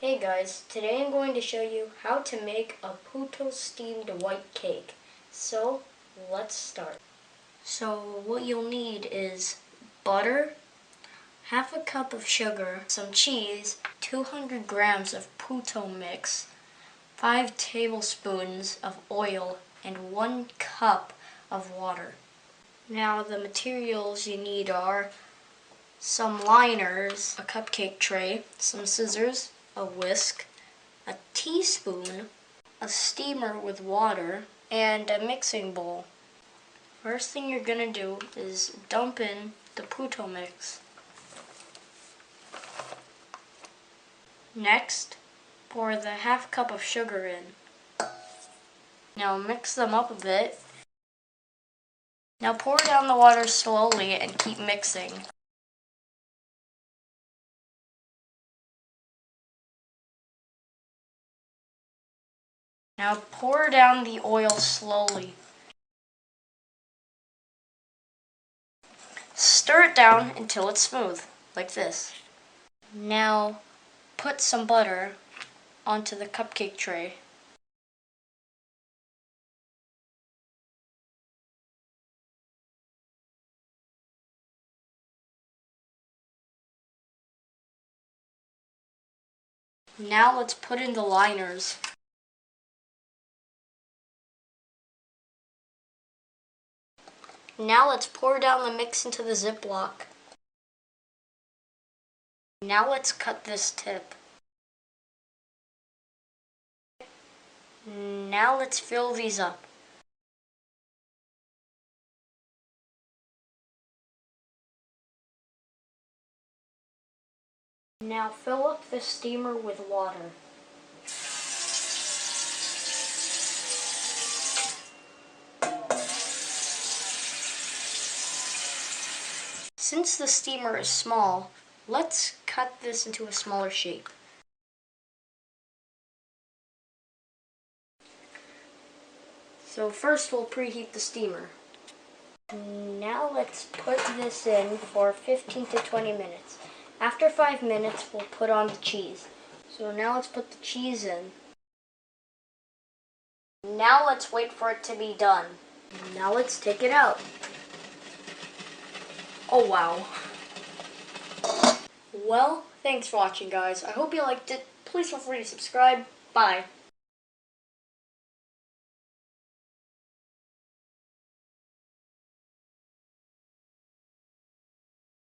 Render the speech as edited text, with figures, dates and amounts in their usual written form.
Hey guys, today I'm going to show you how to make a Puto steamed white cake. So, let's start. So, what you'll need is butter, half a cup of sugar, some cheese, 200 grams of Puto mix, 5 tablespoons of oil, and 1 cup of water. Now, the materials you need are some liners, a cupcake tray, some scissors, a whisk, a teaspoon, a steamer with water, and a mixing bowl. First thing you're going to do is dump in the Puto mix. Next, pour the half cup of sugar in. Now mix them up a bit. Now pour down the water slowly and keep mixing. Now pour down the oil slowly. Stir it down until it's smooth, like this. Now put some butter onto the cupcake tray. Now let's put in the liners. Now let's pour down the mix into the Ziploc. Now let's cut this tip. Now let's fill these up. Now fill up the steamer with water. Since the steamer is small, let's cut this into a smaller shape. So first we'll preheat the steamer. Now let's put this in for 15 to 20 minutes. After 5 minutes, we'll put on the cheese. So now let's put the cheese in. Now let's wait for it to be done. Now let's take it out. Oh wow. Well, thanks for watching guys. I hope you liked it. Please feel free to subscribe. Bye.